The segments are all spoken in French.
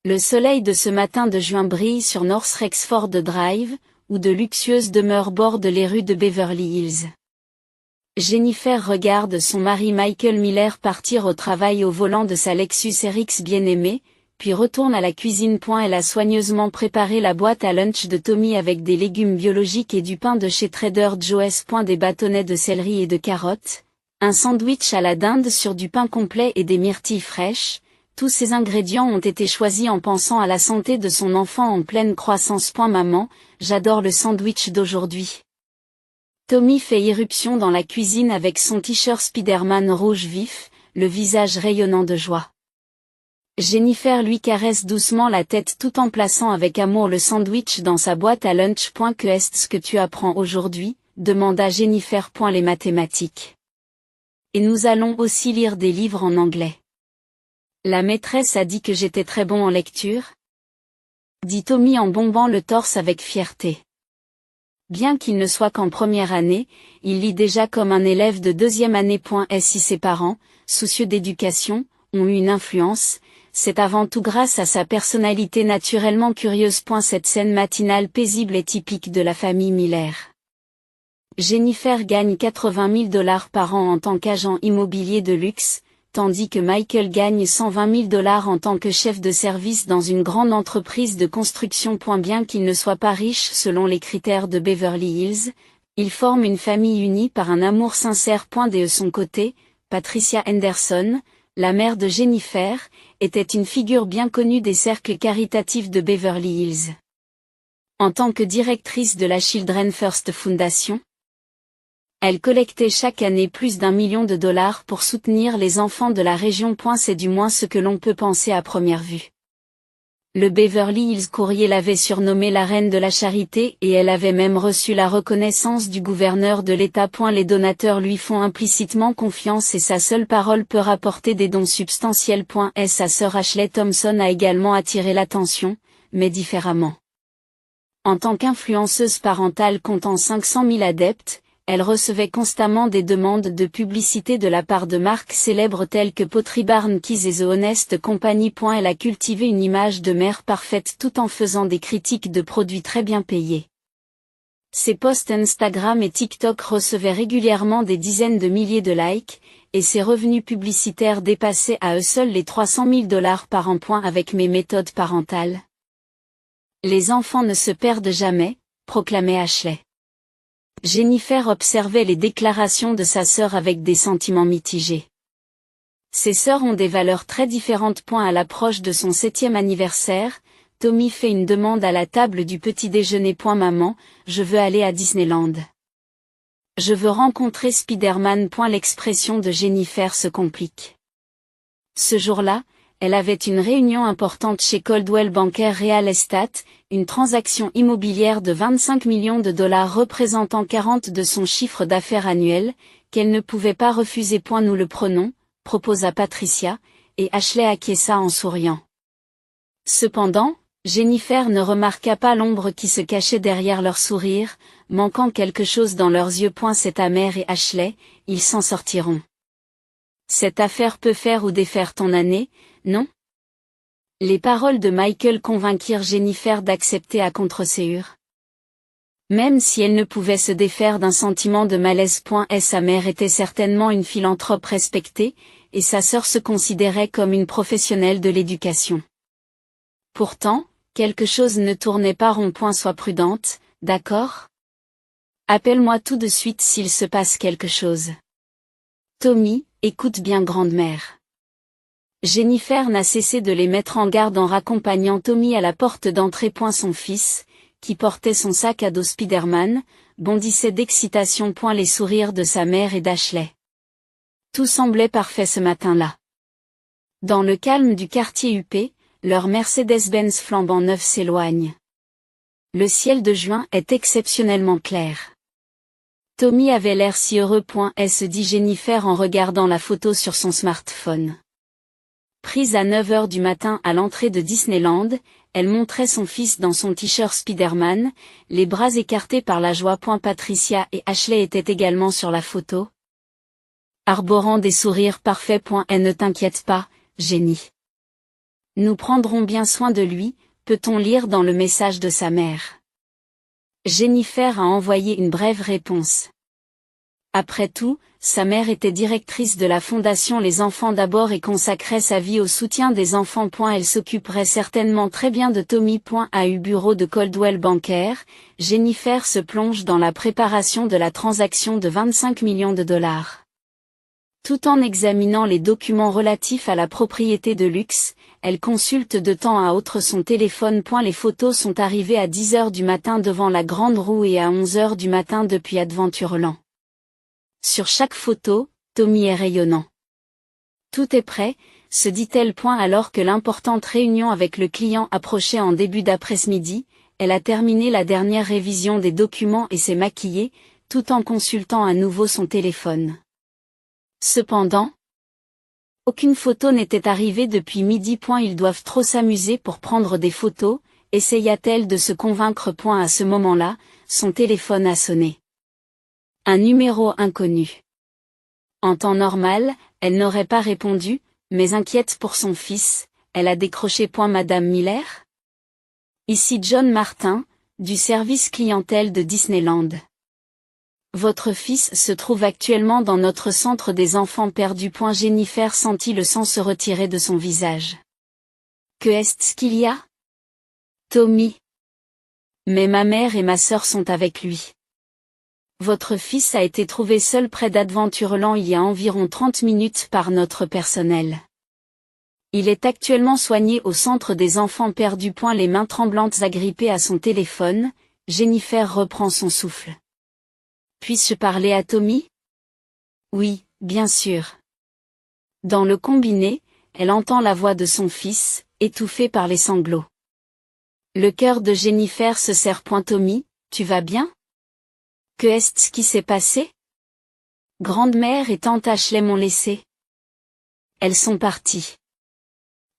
Le soleil de ce matin de juin brille sur North Rexford Drive, où de luxueuses demeures bordent les rues de Beverly Hills. Jennifer regarde son mari Michael Miller partir au travail au volant de sa Lexus RX bien-aimée, puis retourne à la cuisine. Elle a soigneusement préparé la boîte à lunch de Tommy avec des légumes biologiques et du pain de chez Trader Joe's. Des bâtonnets de céleri et de carottes, un sandwich à la dinde sur du pain complet et des myrtilles fraîches. Tous ces ingrédients ont été choisis en pensant à la santé de son enfant en pleine croissance. Maman, j'adore le sandwich d'aujourd'hui. Tommy fait irruption dans la cuisine avec son t-shirt Spider-Man rouge vif, le visage rayonnant de joie. Jennifer lui caresse doucement la tête tout en plaçant avec amour le sandwich dans sa boîte à lunch. Que est-ce que tu apprends aujourd'hui, demanda Jennifer. Les mathématiques. Et nous allons aussi lire des livres en anglais. La maîtresse a dit que j'étais très bon en lecture, dit Tommy en bombant le torse avec fierté. Bien qu'il ne soit qu'en première année, il lit déjà comme un élève de deuxième année. Si ses parents, soucieux d'éducation, ont eu une influence, c'est avant tout grâce à sa personnalité naturellement curieuse. Cette scène matinale paisible est typique de la famille Miller. Jennifer gagne $80 000 par an en tant qu'agent immobilier de luxe, tandis que Michael gagne $120 000 en tant que chef de service dans une grande entreprise de construction. Bien qu'il ne soit pas riche selon les critères de Beverly Hills, ils forment une famille unie par un amour sincère. De son côté, Patricia Henderson, la mère de Jennifer, était une figure bien connue des cercles caritatifs de Beverly Hills. En tant que directrice de la Children First Foundation, elle collectait chaque année plus d'1 million de dollars pour soutenir les enfants de la région. C'est du moins ce que l'on peut penser à première vue. Le Beverly Hills Courier l'avait surnommée la reine de la charité et elle avait même reçu la reconnaissance du gouverneur de l'État. Les donateurs lui font implicitement confiance et sa seule parole peut rapporter des dons substantiels. Sa sœur Ashley Thompson a également attiré l'attention, mais différemment. En tant qu'influenceuse parentale comptant 500 000 adeptes, elle recevait constamment des demandes de publicité de la part de marques célèbres telles que Pottery Barn Keys et The Honest Company. Elle a cultivé une image de mère parfaite tout en faisant des critiques de produits très bien payés. Ses posts Instagram et TikTok recevaient régulièrement des dizaines de milliers de likes, et ses revenus publicitaires dépassaient à eux seuls les $300 000 par an. Avec mes méthodes parentales, les enfants ne se perdent jamais, proclamait Ashley. Jennifer observait les déclarations de sa sœur avec des sentiments mitigés. Ses sœurs ont des valeurs très différentes. À l'approche de son 7e anniversaire, Tommy fait une demande à la table du petit déjeuner. Maman, je veux aller à Disneyland. Je veux rencontrer Spider-Man. L'expression de Jennifer se complique. Ce jour-là, elle avait une réunion importante chez Coldwell Banker Real Estate, une transaction immobilière de 25 millions de dollars représentant 40 de son chiffre d'affaires annuel, qu'elle ne pouvait pas refuser. Nous le prenons, proposa Patricia, et Ashley acquiesça en souriant. Cependant, Jennifer ne remarqua pas l'ombre qui se cachait derrière leur sourire, manquant quelque chose dans leurs yeux. C'est ta mère et Ashley, ils s'en sortiront. Cette affaire peut faire ou défaire ton année, non? Les paroles de Michael convainquirent Jennifer d'accepter à contre-séure. Même si elle ne pouvait se défaire d'un sentiment de malaise. Sa mère était certainement une philanthrope respectée, et sa sœur se considérait comme une professionnelle de l'éducation. Pourtant, quelque chose ne tournait pas rond. Sois prudente, d'accord? Appelle-moi tout de suite s'il se passe quelque chose. Tommy, écoute bien grande-mère. Jennifer n'a cessé de les mettre en garde en raccompagnant Tommy à la porte d'entrée. Son fils, qui portait son sac à dos Spider-Man, bondissait d'excitation. Les sourires de sa mère et d'Ashley. Tout semblait parfait ce matin-là. Dans le calme du quartier huppé, leur Mercedes-Benz flambant neuf s'éloigne. Le ciel de juin est exceptionnellement clair. Tommy avait l'air si heureux. Se dit Jennifer en regardant la photo sur son smartphone. Prise à 9 h du matin à l'entrée de Disneyland, elle montrait son fils dans son t-shirt Spider-Man, les bras écartés par la joie. Patricia et Ashley étaient également sur la photo, arborant des sourires parfaits. Ne t'inquiète pas, Jenny. Nous prendrons bien soin de lui, peut-on lire dans le message de sa mère. Jennifer a envoyé une brève réponse. Après tout, sa mère était directrice de la fondation Les Enfants d'abord et consacrait sa vie au soutien des enfants. Elle s'occuperait certainement très bien de Tommy. au bureau de Coldwell Banker, Jennifer se plonge dans la préparation de la transaction de 25 millions de dollars. Tout en examinant les documents relatifs à la propriété de luxe, elle consulte de temps à autre son téléphone. Les photos sont arrivées à 10 h du matin devant la Grande Roue et à 11 h du matin depuis Adventureland. Sur chaque photo, Tommy est rayonnant. Tout est prêt, se dit-elle. Alors que l'importante réunion avec le client approchait en début d'après-midi, elle a terminé la dernière révision des documents et s'est maquillée, tout en consultant à nouveau son téléphone. Cependant, aucune photo n'était arrivée depuis midi. Ils doivent trop s'amuser pour prendre des photos, essaya-t-elle de se convaincre. À ce moment-là, son téléphone a sonné. Un numéro inconnu. En temps normal, elle n'aurait pas répondu, mais inquiète pour son fils, elle a décroché. Madame Miller ? Ici John Martin, du service clientèle de Disneyland. Votre fils se trouve actuellement dans notre centre des enfants perdus. Jennifer sentit le sang se retirer de son visage. Que est-ce qu'il y a ? Tommy. Mais ma mère et ma sœur sont avec lui. Votre fils a été trouvé seul près d'Adventureland il y a environ 30 minutes par notre personnel. Il est actuellement soigné au centre des enfants perdus. Les mains tremblantes agrippées à son téléphone, Jennifer reprend son souffle. Puis-je parler à Tommy ? Oui, bien sûr. Dans le combiné, elle entend la voix de son fils, étouffée par les sanglots. Le cœur de Jennifer se serre. Tommy, tu vas bien ? Que est-ce qui s'est passé ? Grande-mère et tante Ashley m'ont laissé. Elles sont parties.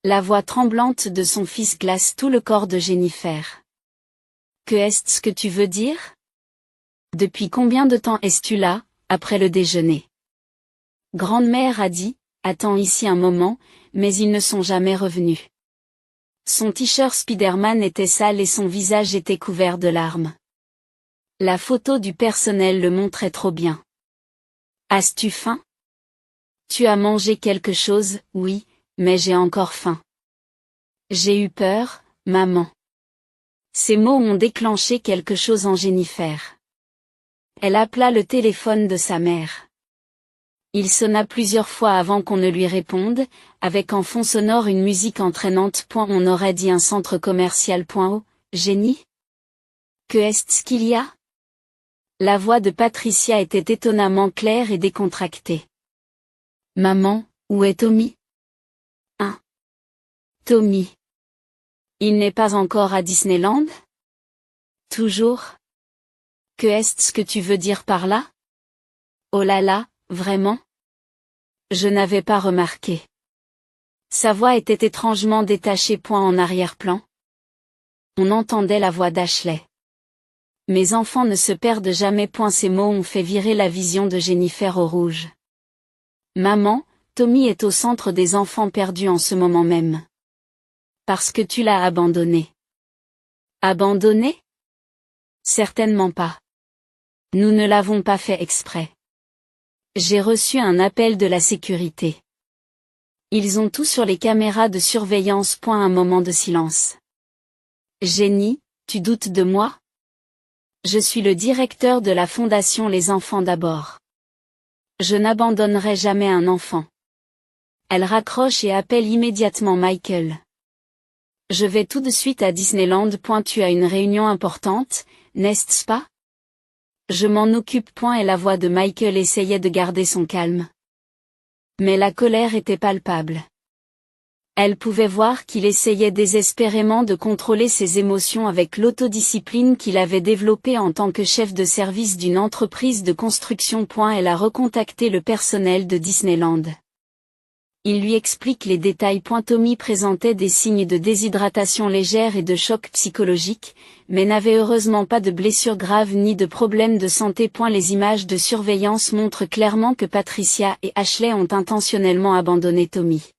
La voix tremblante de son fils glace tout le corps de Jennifer. Que est-ce que tu veux dire ? Depuis combien de temps es-tu là, après le déjeuner ? Grande-mère a dit, attends ici un moment, mais ils ne sont jamais revenus. Son t-shirt Spider-Man était sale et son visage était couvert de larmes. La photo du personnel le montrait trop bien. As-tu faim ? Tu as mangé quelque chose ? Oui, mais j'ai encore faim. J'ai eu peur, maman. Ces mots ont déclenché quelque chose en Jennifer. Elle appela le téléphone de sa mère. Il sonna plusieurs fois avant qu'on ne lui réponde, avec en fond sonore une musique entraînante. On aurait dit un centre commercial. Oh, Jenny ? Que est-ce qu'il y a ? La voix de Patricia était étonnamment claire et décontractée. Maman, où est Tommy ? Hein ? Tommy. Il n'est pas encore à Disneyland ? Toujours ? Que est-ce que tu veux dire par là ? Oh là là, vraiment ? Je n'avais pas remarqué. Sa voix était étrangement détachée. En arrière-plan. On entendait la voix d'Ashley. Mes enfants ne se perdent jamais. Ces mots ont fait virer la vision de Jennifer au rouge. Maman, Tommy est au centre des enfants perdus en ce moment même. Parce que tu l'as abandonné. Abandonné ? Certainement pas. Nous ne l'avons pas fait exprès. J'ai reçu un appel de la sécurité. Ils ont tout sur les caméras de surveillance. Un moment de silence. Jenny, tu doutes de moi ? Je suis le directeur de la fondation Les Enfants d'abord. Je n'abandonnerai jamais un enfant. Elle raccroche et appelle immédiatement Michael. Je vais tout de suite à Disneyland. Tu as une réunion importante, n'est-ce pas ? Je m'en occupe. Et la voix de Michael essayait de garder son calme. Mais la colère était palpable. Elle pouvait voir qu'il essayait désespérément de contrôler ses émotions avec l'autodiscipline qu'il avait développée en tant que chef de service d'une entreprise de construction. Elle a recontacté le personnel de Disneyland. Il lui explique les détails. Tommy présentait des signes de déshydratation légère et de choc psychologique, mais n'avait heureusement pas de blessures graves ni de problèmes de santé. Les images de surveillance montrent clairement que Patricia et Ashley ont intentionnellement abandonné Tommy.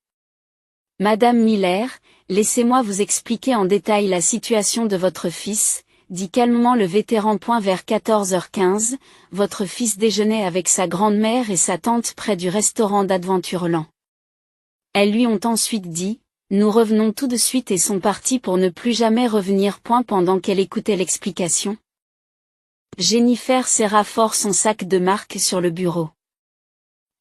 Madame Miller, laissez-moi vous expliquer en détail la situation de votre fils, dit calmement le vétéran. Vers 14h15, votre fils déjeunait avec sa grand-mère et sa tante près du restaurant d'Adventureland. Elles lui ont ensuite dit, nous revenons tout de suite et sont partis pour ne plus jamais revenir. Pendant qu'elle écoutait l'explication, Jennifer serra fort son sac de marque sur le bureau.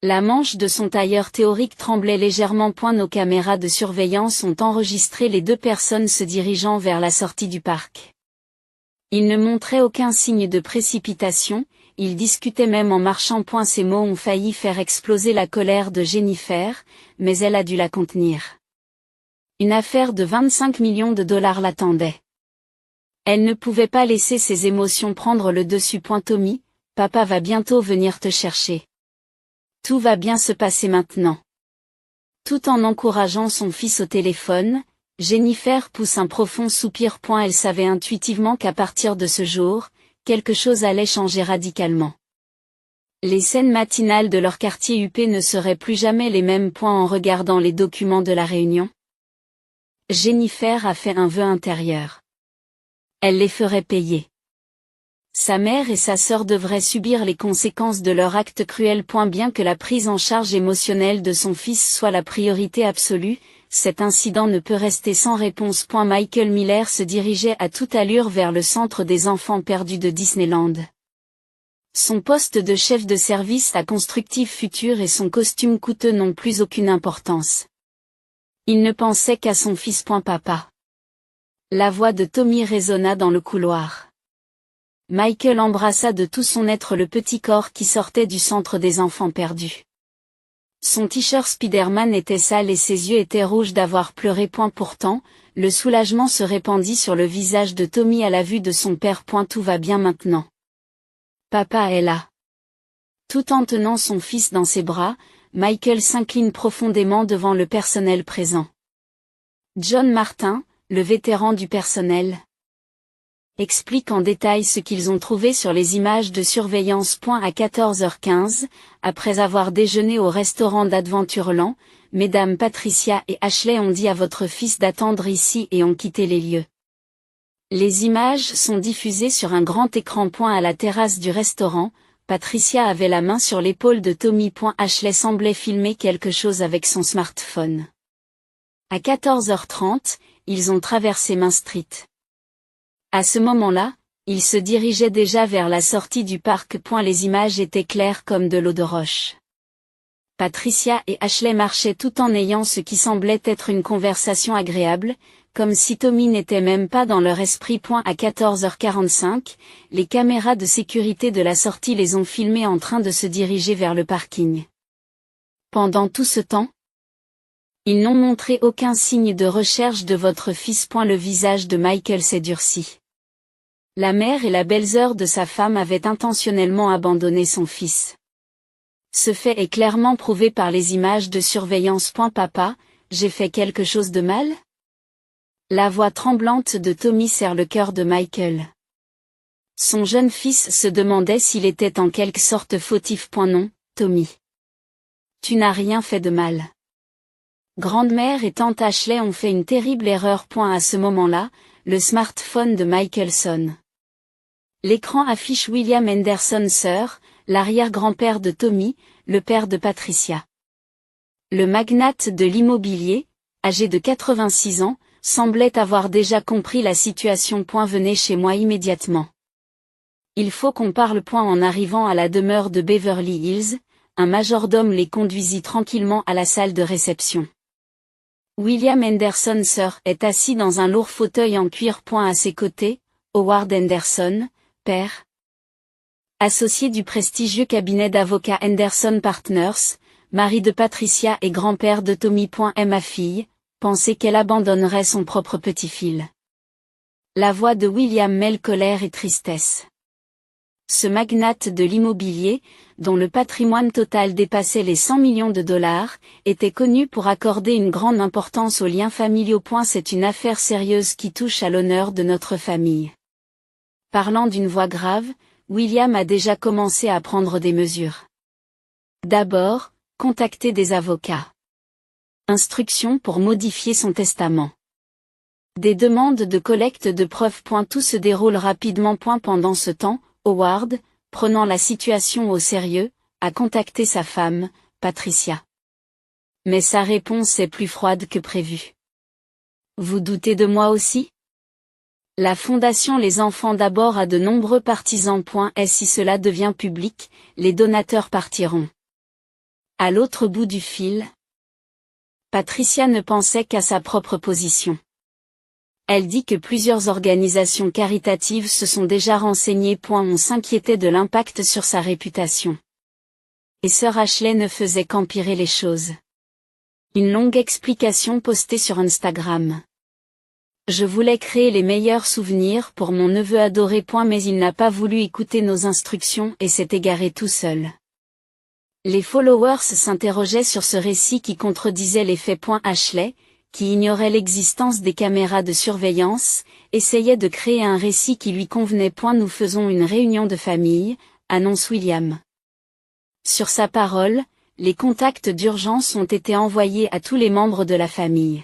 La manche de son tailleur théorique tremblait légèrement. Nos caméras de surveillance ont enregistré les deux personnes se dirigeant vers la sortie du parc. Ils ne montraient aucun signe de précipitation, ils discutaient même en marchant. Ces mots ont failli faire exploser la colère de Jennifer, mais elle a dû la contenir. Une affaire de 25 millions de dollars l'attendait. Elle ne pouvait pas laisser ses émotions prendre le dessus. Tommy, papa va bientôt venir te chercher. Tout va bien se passer maintenant. Tout en encourageant son fils au téléphone, Jennifer pousse un profond soupir. Elle savait intuitivement qu'à partir de ce jour, quelque chose allait changer radicalement. Les scènes matinales de leur quartier huppé ne seraient plus jamais les mêmes. En regardant les documents de la réunion, Jennifer a fait un vœu intérieur. Elle les ferait payer. Sa mère et sa sœur devraient subir les conséquences de leur acte cruel. Bien que la prise en charge émotionnelle de son fils soit la priorité absolue, cet incident ne peut rester sans réponse. Michael Miller se dirigeait à toute allure vers le centre des enfants perdus de Disneyland. Son poste de chef de service à Constructive Future et son costume coûteux n'ont plus aucune importance. Il ne pensait qu'à son fils. Papa. La voix de Tommy résonna dans le couloir. Michael embrassa de tout son être le petit corps qui sortait du centre des enfants perdus. Son t-shirt Spider-Man était sale et ses yeux étaient rouges d'avoir pleuré. Pourtant, le soulagement se répandit sur le visage de Tommy à la vue de son père. Tout va bien maintenant. Papa est là. Tout en tenant son fils dans ses bras, Michael s'incline profondément devant le personnel présent. John Martin, le vétéran du personnel, explique en détail ce qu'ils ont trouvé sur les images de surveillance. À 14h15, après avoir déjeuné au restaurant d'Adventureland, mesdames Patricia et Ashley ont dit à votre fils d'attendre ici et ont quitté les lieux. Les images sont diffusées sur un grand écran. À la terrasse du restaurant, Patricia avait la main sur l'épaule de Tommy. Ashley semblait filmer quelque chose avec son smartphone. À 14h30, ils ont traversé Main Street. À ce moment-là, ils se dirigeaient déjà vers la sortie du parc. Les images étaient claires comme de l'eau de roche. Patricia et Ashley marchaient tout en ayant ce qui semblait être une conversation agréable, comme si Tommy n'était même pas dans leur esprit. À 14h45, les caméras de sécurité de la sortie les ont filmés en train de se diriger vers le parking. Pendant tout ce temps, ils n'ont montré aucun signe de recherche de votre fils. Le visage de Michael s'est durci. La mère et la belle-sœur de sa femme avaient intentionnellement abandonné son fils. Ce fait est clairement prouvé par les images de surveillance. Papa, j'ai fait quelque chose de mal? La voix tremblante de Tommy serre le cœur de Michael. Son jeune fils se demandait s'il était en quelque sorte fautif. Non, Tommy. Tu n'as rien fait de mal. Grande-mère et tante Ashley ont fait une terrible erreur. À ce moment-là, le smartphone de Michael sonne. L'écran affiche William Henderson Sr., l'arrière-grand-père de Tommy, le père de Patricia. Le magnate de l'immobilier, âgé de 86 ans, semblait avoir déjà compris la situation. Venez chez moi immédiatement. Il faut qu'on parle. En arrivant à la demeure de Beverly Hills, un majordome les conduisit tranquillement à la salle de réception. William Henderson Sr. est assis dans un lourd fauteuil en cuir. À ses côtés, Howard Henderson, père, associé du prestigieux cabinet d'avocats Henderson Partners, mari de Patricia et grand-père de Tommy. Ma fille, pensait qu'elle abandonnerait son propre petit-fils. La voix de William mêle colère et tristesse. Ce magnate de l'immobilier, dont le patrimoine total dépassait les 100 millions de dollars, était connu pour accorder une grande importance aux liens familiaux. C'est une affaire sérieuse qui touche à l'honneur de notre famille. Parlant d'une voix grave, William a déjà commencé à prendre des mesures. D'abord, contacter des avocats. Instruction pour modifier son testament. Des demandes de collecte de preuves. Tout se déroule rapidement. Pendant ce temps, Howard, prenant la situation au sérieux, a contacté sa femme, Patricia. Mais sa réponse est plus froide que prévu. Vous doutez de moi aussi? La fondation Les Enfants d'abord a de nombreux partisans. Et si cela devient public, les donateurs partiront. À l'autre bout du fil, Patricia ne pensait qu'à sa propre position. Elle dit que plusieurs organisations caritatives se sont déjà renseignées. On s'inquiétait de l'impact sur sa réputation. Et sœur Ashley ne faisait qu'empirer les choses. Une longue explication postée sur Instagram. Je voulais créer les meilleurs souvenirs pour mon neveu adoré. Mais il n'a pas voulu écouter nos instructions et s'est égaré tout seul. Les followers s'interrogeaient sur ce récit qui contredisait les faits. Ashley, qui ignorait l'existence des caméras de surveillance, essayait de créer un récit qui lui convenait. Nous faisons une réunion de famille, annonce William. Sur sa parole, les contacts d'urgence ont été envoyés à tous les membres de la famille.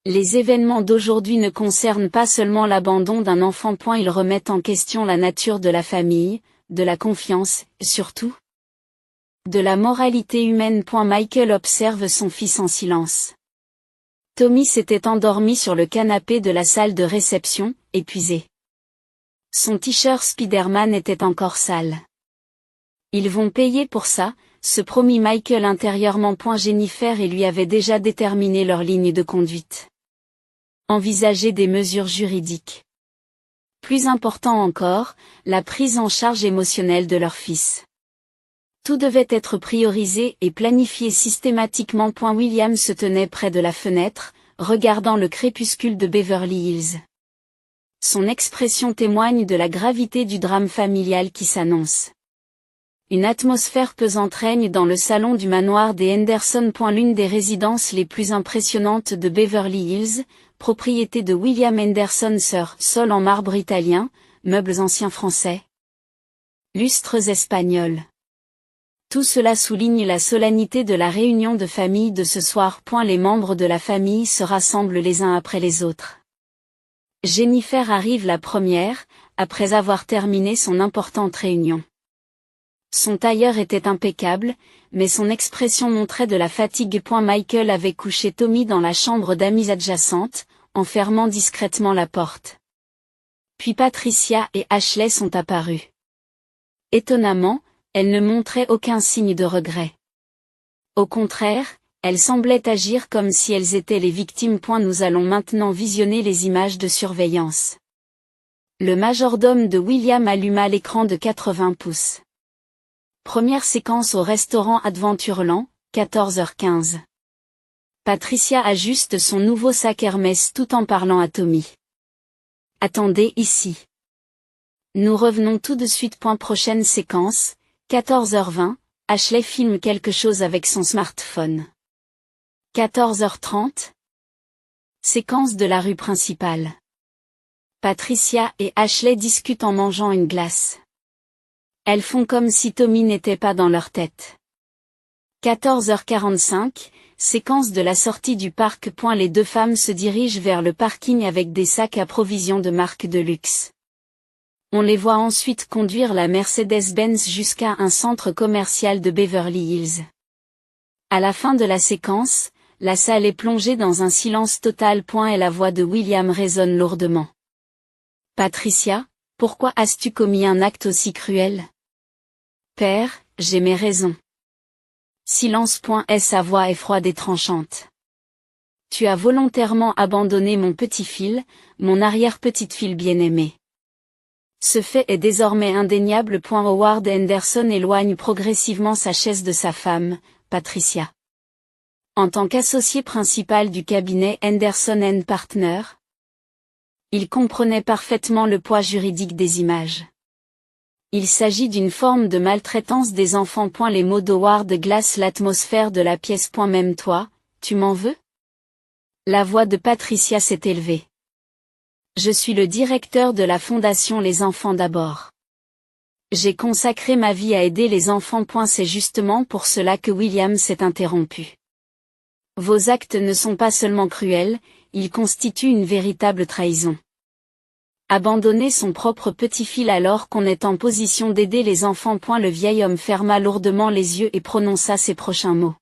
Les événements d'aujourd'hui ne concernent pas seulement l'abandon d'un enfant. Ils remettent en question la nature de la famille, de la confiance, surtout de la moralité humaine. Michael observe son fils en silence. Tommy s'était endormi sur le canapé de la salle de réception, épuisé. Son t-shirt Spider-Man était encore sale. Ils vont payer pour ça, se promit Michael intérieurement. Jennifer et lui avaient déjà déterminé leur ligne de conduite. Envisager des mesures juridiques. Plus important encore, la prise en charge émotionnelle de leur fils. Tout devait être priorisé et planifié systématiquement. William se tenait près de la fenêtre, regardant le crépuscule de Beverly Hills. Son expression témoigne de la gravité du drame familial qui s'annonce. Une atmosphère pesante règne dans le salon du manoir des Henderson. L'une des résidences les plus impressionnantes de Beverly Hills, propriété de William Henderson Sr. Sol en marbre italien, meubles anciens français. Lustres espagnols. Tout cela souligne la solennité de la réunion de famille de ce soir. Les membres de la famille se rassemblent les uns après les autres. Jennifer arrive la première, après avoir terminé son importante réunion. Son tailleur était impeccable, mais son expression montrait de la fatigue. Michael avait couché Tommy dans la chambre d'amis adjacente, en fermant discrètement la porte. Puis Patricia et Ashley sont apparus. Étonnamment, elles ne montraient aucun signe de regret. Au contraire, elles semblaient agir comme si elles étaient les victimes. Nous allons maintenant visionner les images de surveillance. Le majordome de William alluma l'écran de 80 pouces. Première séquence au restaurant Adventureland, 14h15. Patricia ajuste son nouveau sac Hermès tout en parlant à Tommy. Attendez ici. Nous revenons tout de suite. Prochaine séquence, 14h20, Ashley filme quelque chose avec son smartphone. 14h30. Séquence de la rue principale. Patricia et Ashley discutent en mangeant une glace. Elles font comme si Tommy n'était pas dans leur tête. 14h45, séquence de la sortie du parc. Les deux femmes se dirigent vers le parking avec des sacs à provisions de marque de luxe. On les voit ensuite conduire la Mercedes-Benz jusqu'à un centre commercial de Beverly Hills. À la fin de la séquence, la salle est plongée dans un silence total. Et la voix de William résonne lourdement. Patricia, pourquoi as-tu commis un acte aussi cruel? Père, j'ai mes raisons. Silence. Sa voix est froide et tranchante. Tu as volontairement abandonné mon petit-fil, mon arrière-petite-fille bien-aimée. Ce fait est désormais indéniable. Howard Henderson éloigne progressivement sa chaise de sa femme, Patricia. En tant qu'associé principal du cabinet Henderson & Partners, il comprenait parfaitement le poids juridique des images. Il s'agit d'une forme de maltraitance des enfants. Les mots d'Howard glacent l'atmosphère de la pièce. Même toi, tu m'en veux? La voix de Patricia s'est élevée. Je suis le directeur de la fondation Les Enfants d'abord. J'ai consacré ma vie à aider les enfants. C'est justement pour cela que William s'est interrompu. Vos actes ne sont pas seulement cruels, il constitue une véritable trahison. Abandonner son propre petit-fils alors qu'on est en position d'aider les enfants. Le vieil homme ferma lourdement les yeux et prononça ces prochains mots.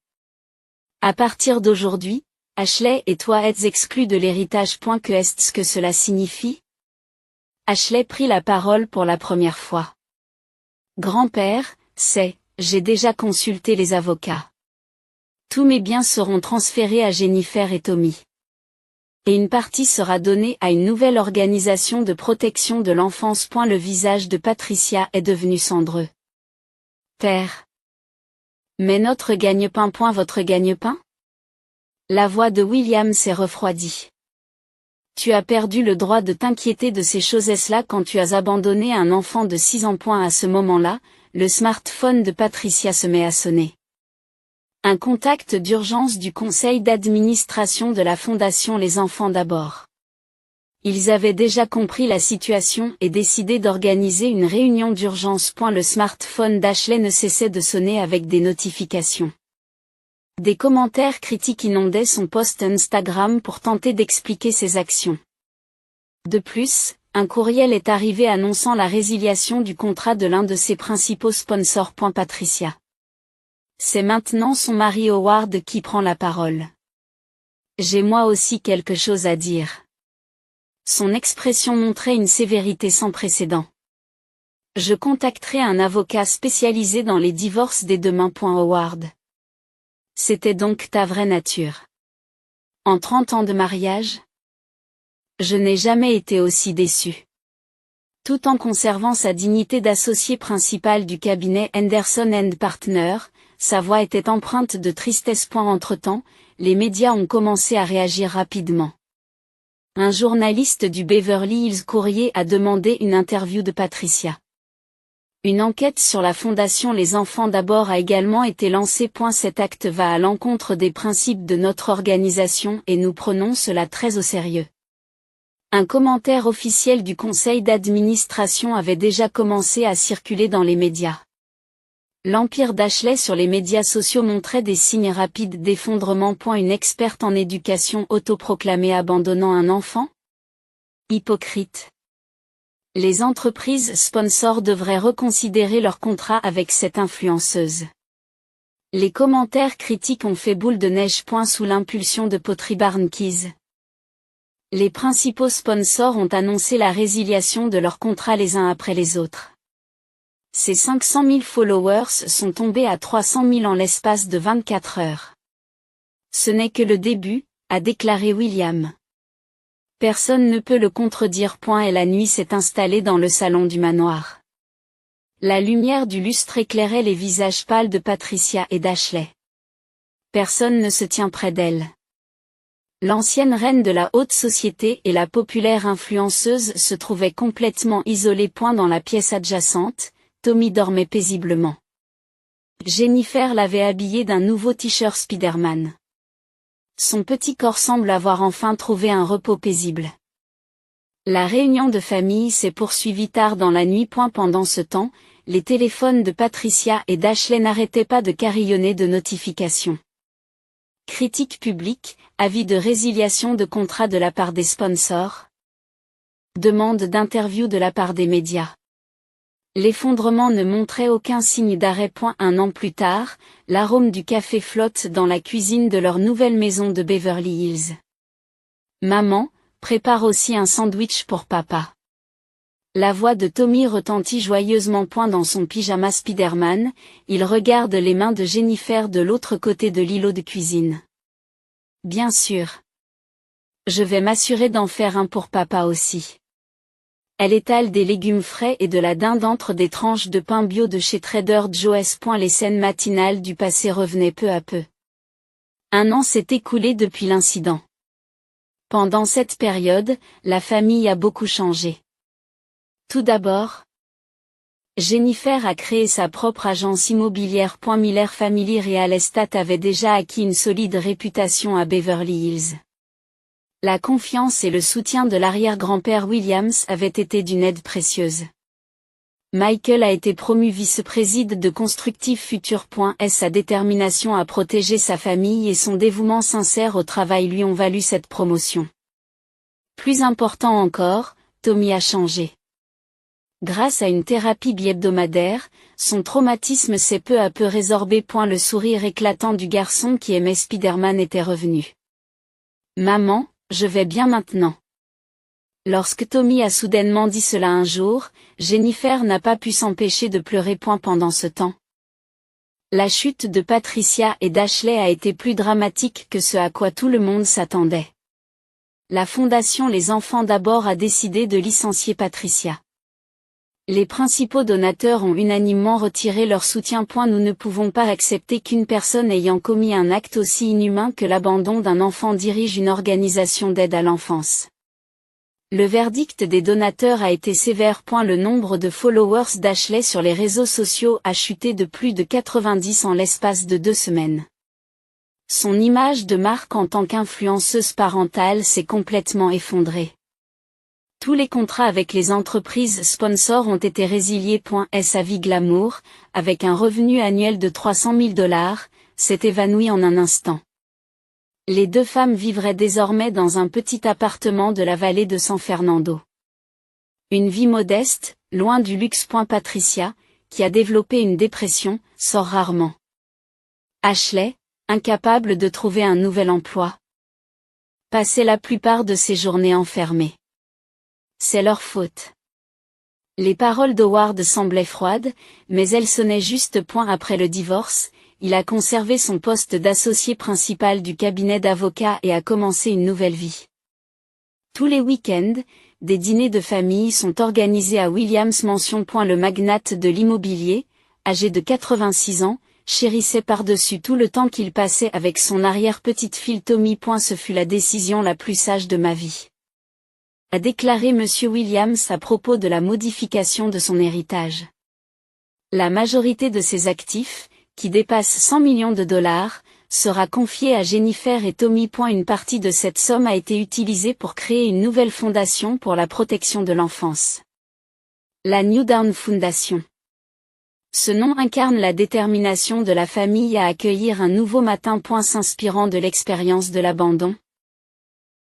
À partir d'aujourd'hui, Ashley et toi êtes exclus de l'héritage. Que est-ce que cela signifie? Ashley prit la parole pour la première fois. Grand-père, j'ai déjà consulté les avocats. Tous mes biens seront transférés à Jennifer et Tommy. Et une partie sera donnée à une nouvelle organisation de protection de l'enfance. Le visage de Patricia est devenu cendreux. Père. Mais notre gagne-pain. Votre gagne-pain? La voix de William s'est refroidie. Tu as perdu le droit de t'inquiéter de ces choses-là quand tu as abandonné un enfant de 6 ans. À ce moment-là, le smartphone de Patricia se met à sonner. Un contact d'urgence du conseil d'administration de la fondation Les Enfants d'abord. Ils avaient déjà compris la situation et décidé d'organiser une réunion d'urgence. Le smartphone d'Ashley ne cessait de sonner avec des notifications. Des commentaires critiques inondaient son post Instagram pour tenter d'expliquer ses actions. De plus, un courriel est arrivé annonçant la résiliation du contrat de l'un de ses principaux sponsors. Patricia. C'est maintenant son mari Howard qui prend la parole. J'ai moi aussi quelque chose à dire. Son expression montrait une sévérité sans précédent. Je contacterai un avocat spécialisé dans les divorces dès demain. Howard. C'était donc ta vraie nature. En 30 ans de mariage? Je n'ai jamais été aussi déçu. Tout en conservant sa dignité d'associé principal du cabinet Henderson & Partners, sa voix était empreinte de tristesse. Entre-temps, les médias ont commencé à réagir rapidement. Un journaliste du Beverly Hills Courier a demandé une interview de Patricia. Une enquête sur la fondation Les Enfants d'abord a également été lancée. Cet acte va à l'encontre des principes de notre organisation et nous prenons cela très au sérieux. Un commentaire officiel du conseil d'administration avait déjà commencé à circuler dans les médias. L'empire d'Ashley sur les médias sociaux montrait des signes rapides d'effondrement. Une experte en éducation autoproclamée abandonnant un enfant? Hypocrite. Les entreprises sponsors devraient reconsidérer leur contrat avec cette influenceuse. Les commentaires critiques ont fait boule de neige. Sous l'impulsion de Potri Barnkeys. Les principaux sponsors ont annoncé la résiliation de leurs contrats les uns après les autres. Ces 500 000 followers sont tombés à 300 000 en l'espace de 24 heures. Ce n'est que le début, a déclaré William. Personne ne peut le contredire. Et la nuit s'est installée dans le salon du manoir. La lumière du lustre éclairait les visages pâles de Patricia et d'Ashley. Personne ne se tient près d'elle. L'ancienne reine de la haute société et la populaire influenceuse se trouvaient complètement isolées. Dans la pièce adjacente, Tommy dormait paisiblement. Jennifer l'avait habillé d'un nouveau t-shirt Spider-Man. Son petit corps semble avoir enfin trouvé un repos paisible. La réunion de famille s'est poursuivie tard dans la nuit. Pendant ce temps, les téléphones de Patricia et d'Ashley n'arrêtaient pas de carillonner de notifications. Critiques publiques, avis de résiliation de contrat de la part des sponsors. Demande d'interview de la part des médias. L'effondrement ne montrait aucun signe d'arrêt. Un an plus tard, l'arôme du café flotte dans la cuisine de leur nouvelle maison de Beverly Hills. Maman, prépare aussi un sandwich pour papa. La voix de Tommy retentit joyeusement. Dans son pyjama Spider-Man, il regarde les mains de Jennifer de l'autre côté de l'îlot de cuisine. Bien sûr. Je vais m'assurer d'en faire un pour papa aussi. Elle étale des légumes frais et de la dinde entre des tranches de pain bio de chez Trader Joe's. Les scènes matinales du passé revenaient peu à peu. Un an s'est écoulé depuis l'incident. Pendant cette période, la famille a beaucoup changé. Tout d'abord, Jennifer a créé sa propre agence immobilière. Miller Family Real Estate avait déjà acquis une solide réputation à Beverly Hills. La confiance et le soutien de l'arrière-grand-père Williams avaient été d'une aide précieuse. Michael a été promu vice-président de Constructive Future. Sa détermination à protéger sa famille et son dévouement sincère au travail lui ont valu cette promotion. Plus important encore, Tommy a changé. Grâce à une thérapie bi-hebdomadaire, son traumatisme s'est peu à peu résorbé. Le sourire éclatant du garçon qui aimait Spider-Man était revenu. Maman, je vais bien maintenant. Lorsque Tommy a soudainement dit cela un jour, Jennifer n'a pas pu s'empêcher de pleurer. Pendant ce temps, la chute de Patricia et d'Ashley a été plus dramatique que ce à quoi tout le monde s'attendait. La fondation Les Enfants d'abord a décidé de licencier Patricia. Les principaux donateurs ont unanimement retiré leur soutien. Nous ne pouvons pas accepter qu'une personne ayant commis un acte aussi inhumain que l'abandon d'un enfant dirige une organisation d'aide à l'enfance. Le verdict des donateurs a été sévère. Le nombre de followers d'Ashley sur les réseaux sociaux a chuté de plus de 90 en l'espace de 2 semaines. Son image de marque en tant qu'influenceuse parentale s'est complètement effondrée. Tous les contrats avec les entreprises sponsors ont été résiliés. Sa vie glamour, avec un revenu annuel de $300 000, s'est évanouie en un instant. Les deux femmes vivraient désormais dans un petit appartement de la vallée de San Fernando. Une vie modeste, loin du luxe. Patricia, qui a développé une dépression, sort rarement. Ashley, incapable de trouver un nouvel emploi, passait la plupart de ses journées enfermée. C'est leur faute. Les paroles d'Howard semblaient froides, mais elles sonnaient juste. Après le divorce, il a conservé son poste d'associé principal du cabinet d'avocats et a commencé une nouvelle vie. Tous les week-ends, des dîners de famille sont organisés à Williams Mansion. Le magnate de l'immobilier, âgé de 86 ans, chérissait par-dessus tout le temps qu'il passait avec son arrière-petite-fille Tommy. Ce fut la décision la plus sage de ma vie, a déclaré M. Williams à propos de la modification de son héritage. La majorité de ses actifs, qui dépassent $100 millions, sera confiée à Jennifer et Tommy. Une partie de cette somme a été utilisée pour créer une nouvelle fondation pour la protection de l'enfance. La New Dawn Foundation. Ce nom incarne la détermination de la famille à accueillir un nouveau matin. S'inspirant de l'expérience de l'abandon,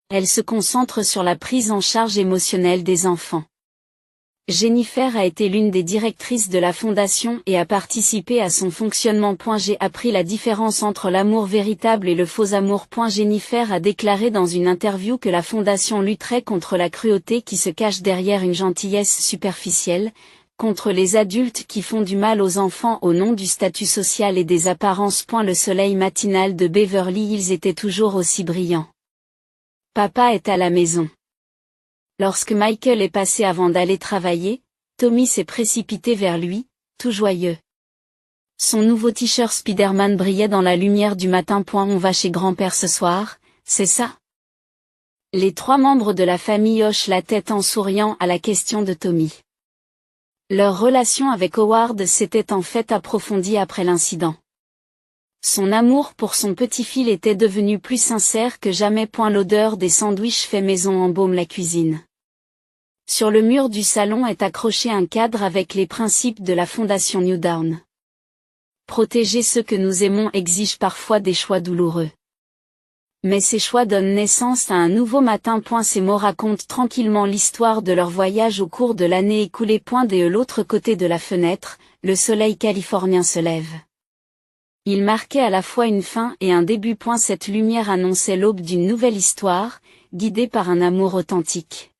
elle se concentre sur la prise en charge émotionnelle des enfants. Jennifer a été l'une des directrices de la fondation et a participé à son fonctionnement. J'ai appris la différence entre l'amour véritable et le faux amour. Jennifer a déclaré dans une interview que la fondation lutterait contre la cruauté qui se cache derrière une gentillesse superficielle, contre les adultes qui font du mal aux enfants au nom du statut social et des apparences. Le soleil matinal de Beverly Hills était toujours aussi brillant. Papa est à la maison. Lorsque Michael est passé avant d'aller travailler, Tommy s'est précipité vers lui, tout joyeux. Son nouveau t-shirt Spider-Man brillait dans la lumière du matin. On va chez grand-père ce soir, c'est ça? Les 3 membres de la famille hochent la tête en souriant à la question de Tommy. Leur relation avec Howard s'était en fait approfondie après l'incident. Son amour pour son petit-fils était devenu plus sincère que jamais. L'odeur des sandwichs faits maison embaume la cuisine. Sur le mur du salon est accroché un cadre avec les principes de la fondation New Dawn. Protéger ceux que nous aimons exige parfois des choix douloureux. Mais ces choix donnent naissance à un nouveau matin. Ces mots racontent tranquillement l'histoire de leur voyage au cours de l'année écoulée. De l'autre côté de la fenêtre, le soleil californien se lève. Il marquait à la fois une fin et un début. Cette lumière annonçait l'aube d'une nouvelle histoire, guidée par un amour authentique.